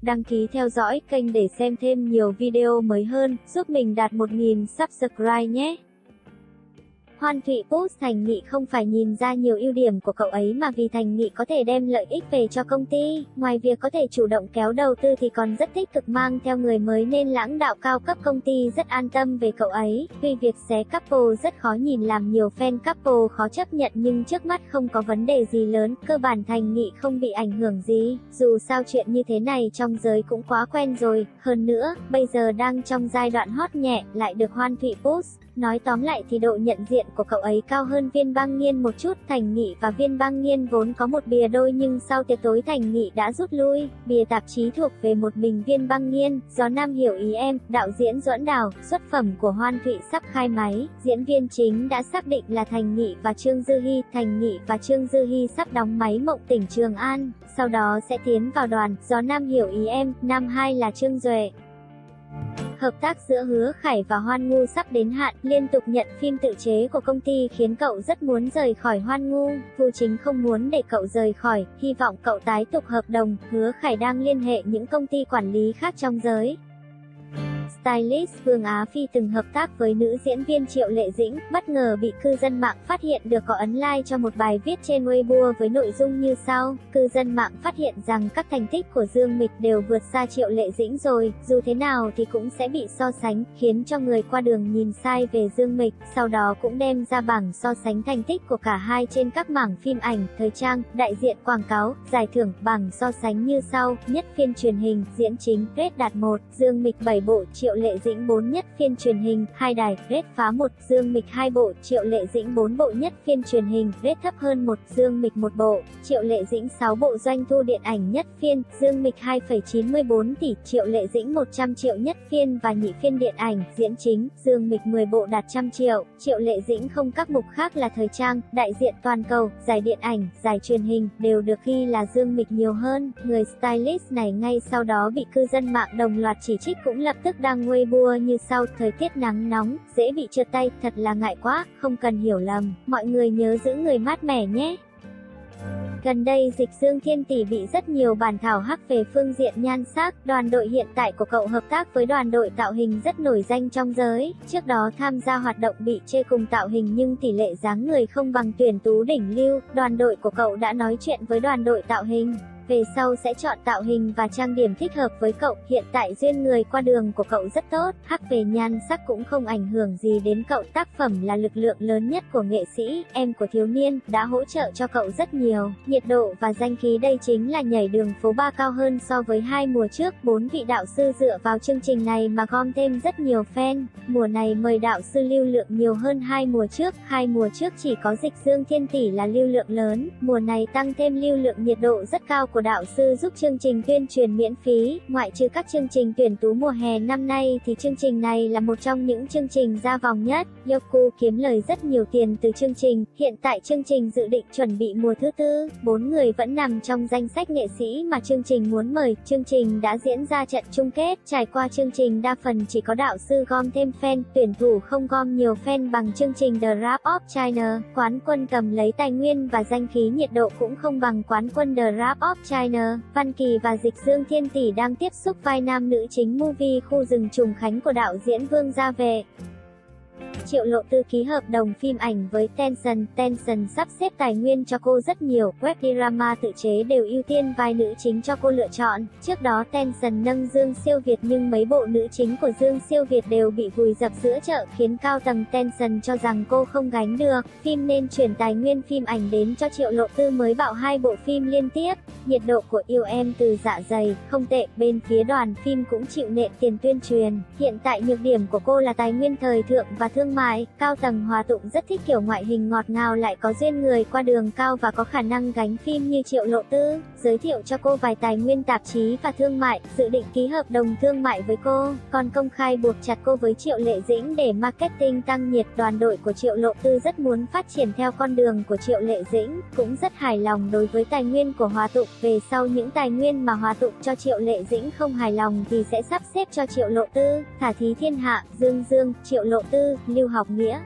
đăng ký theo dõi kênh để xem thêm nhiều video mới hơn, giúp mình đạt 1000 subscribe nhé. Hoan Thụy Post Thành Nghị không phải nhìn ra nhiều ưu điểm của cậu ấy mà vì Thành Nghị có thể đem lợi ích về cho công ty. Ngoài việc có thể chủ động kéo đầu tư thì còn rất tích cực mang theo người mới nên lãnh đạo cao cấp công ty rất an tâm về cậu ấy. Tuy việc xé couple rất khó nhìn làm nhiều fan couple khó chấp nhận nhưng trước mắt không có vấn đề gì lớn, cơ bản Thành Nghị không bị ảnh hưởng gì. Dù sao chuyện như thế này trong giới cũng quá quen rồi, hơn nữa, bây giờ đang trong giai đoạn hot nhẹ, lại được Hoan Thụy Post. Nói tóm lại thì độ nhận diện của cậu ấy cao hơn Viên Băng Nghiên một chút. Thành Nghị và Viên Băng Nghiên vốn có một bìa đôi nhưng sau tiệc tối Thành Nghị đã rút lui. Bìa tạp chí thuộc về một mình Viên Băng Nghiên. Gió Nam Hiểu Ý Em, đạo diễn Doãn Đào, xuất phẩm của Hoan Thụy sắp khai máy. Diễn viên chính đã xác định là Thành Nghị và Trương Dư Hi. Thành Nghị và Trương Dư Hi sắp đóng máy Mộng Tỉnh Trường An, sau đó sẽ tiến vào đoàn Gió Nam Hiểu Ý Em. Nam 2 là Trương Duệ. Hợp tác giữa Hứa Khải và Hoan Ngu sắp đến hạn, liên tục nhận phim tự chế của công ty khiến cậu rất muốn rời khỏi Hoan Ngu. Vu Chính không muốn để cậu rời khỏi, hy vọng cậu tái tục hợp đồng. Hứa Khải đang liên hệ những công ty quản lý khác trong giới. Stylist Vương Á Phi từng hợp tác với nữ diễn viên Triệu Lệ Dĩnh, bất ngờ bị cư dân mạng phát hiện được có ấn like cho một bài viết trên Weibo với nội dung như sau. Cư dân mạng phát hiện rằng các thành tích của Dương Mịch đều vượt xa Triệu Lệ Dĩnh rồi, dù thế nào thì cũng sẽ bị so sánh, khiến cho người qua đường nhìn sai về Dương Mịch. Sau đó cũng đem ra bảng so sánh thành tích của cả hai trên các mảng phim ảnh, thời trang, đại diện quảng cáo, giải thưởng. Bảng so sánh như sau: nhất phiên truyền hình, diễn chính, rate đạt 1, Dương Mịch 7 bộ, Triệu Lệ Dĩnh 4. Nhất phiên truyền hình, 2 đài, rate phá 1, Dương Mịch 2 bộ, Triệu Lệ Dĩnh 4 bộ. Nhất phiên truyền hình, rate thấp hơn 1, Dương Mịch 1 bộ, Triệu Lệ Dĩnh 6 bộ. Doanh thu điện ảnh nhất phiên, Dương Mịch 2,94 tỷ, Triệu Lệ Dĩnh 100 triệu. Nhất phiên và nhị phiên điện ảnh, diễn chính, Dương Mịch 10 bộ đạt 100 triệu, Triệu Lệ Dĩnh không. Các mục khác là thời trang, đại diện toàn cầu, giải điện ảnh, giải truyền hình đều được ghi là Dương Mịch nhiều hơn. Người stylist này ngay sau đó bị cư dân mạng đồng loạt chỉ trích, cũng lập tức đăng Weibo như sau: thời tiết nắng nóng, dễ bị trượt tay, thật là ngại quá, không cần hiểu lầm, mọi người nhớ giữ người mát mẻ nhé. Gần đây Dịch Dương Thiên Tỷ bị rất nhiều bản thảo hắc về phương diện nhan sắc. Đoàn đội hiện tại của cậu hợp tác với đoàn đội tạo hình rất nổi danh trong giới. Trước đó tham gia hoạt động bị chê cùng tạo hình nhưng tỷ lệ dáng người không bằng tuyển tú đỉnh lưu. Đoàn đội của cậu đã nói chuyện với đoàn đội tạo hình, về sau sẽ chọn tạo hình và trang điểm thích hợp với cậu. Hiện tại duyên người qua đường của cậu rất tốt, hắc về nhan sắc cũng không ảnh hưởng gì đến cậu. Tác phẩm là lực lượng lớn nhất của nghệ sĩ, em của thiếu niên, đã hỗ trợ cho cậu rất nhiều. Nhiệt độ và danh khí đây chính là nhảy đường phố 3 cao hơn so với 2 mùa trước. 4 vị đạo sư dựa vào chương trình này mà gom thêm rất nhiều fan. Mùa này mời đạo sư lưu lượng nhiều hơn 2 mùa trước. 2 mùa trước chỉ có Dịch Dương Thiên Tỷ là lưu lượng lớn, mùa này tăng thêm lưu lượng nhiệt độ rất cao của đạo sư giúp chương trình tuyên truyền miễn phí. Ngoại trừ các chương trình tuyển tú mùa hè năm nay thì chương trình này là một trong những chương trình ra vòng nhất. Youku kiếm lời rất nhiều tiền từ chương trình. Hiện tại chương trình dự định chuẩn bị mùa thứ 4. 4 người vẫn nằm trong danh sách nghệ sĩ mà chương trình muốn mời. Chương trình đã diễn ra trận chung kết. Trải qua chương trình đa phần chỉ có đạo sư gom thêm fan, tuyển thủ không gom nhiều fan bằng chương trình The Rap of China. Quán quân cầm lấy tài nguyên và danh khí, nhiệt độ cũng không bằng quán quân The Rap of China. Văn Kỳ và Dịch Dương Thiên Tỷ đang tiếp xúc vai nam nữ chính movie Khu rừng Trùng Khánh của đạo diễn Vương Gia Vệ. Triệu Lộ Tư ký hợp đồng phim ảnh với Tencent. Tencent sắp xếp tài nguyên cho cô rất nhiều, web drama tự chế đều ưu tiên vai nữ chính cho cô lựa chọn. Trước đó Tencent nâng Dương Siêu Việt nhưng mấy bộ nữ chính của Dương Siêu Việt đều bị vùi dập giữa chợ, khiến cao tầng Tencent cho rằng cô không gánh được phim nên chuyển tài nguyên phim ảnh đến cho Triệu Lộ Tư mới bạo 2 bộ phim liên tiếp. Nhiệt độ của Yêu Em từ Dạ Dày không tệ, bên phía đoàn phim cũng chịu nện tiền tuyên truyền. Hiện tại nhược điểm của cô là tài nguyên thời thượng và thương mại. Cao tầng Hòa Tụng rất thích kiểu ngoại hình ngọt ngào lại có duyên người qua đường cao và có khả năng gánh phim như Triệu Lộ Tư. Giới thiệu cho cô vài tài nguyên tạp chí và thương mại, dự định ký hợp đồng thương mại với cô, còn công khai buộc chặt cô với Triệu Lệ Dĩnh để marketing tăng nhiệt. Đoàn đội của Triệu Lộ Tư rất muốn phát triển theo con đường của Triệu Lệ Dĩnh, cũng rất hài lòng đối với tài nguyên của Hòa Tụng. Về sau những tài nguyên mà Hòa Tụng cho Triệu Lệ Dĩnh không hài lòng thì sẽ sắp xếp cho Triệu Lộ Tư. Thả Thí Thiên Hạ, Dương Dương, Triệu Lộ Tư, Lưu Học Nghĩa.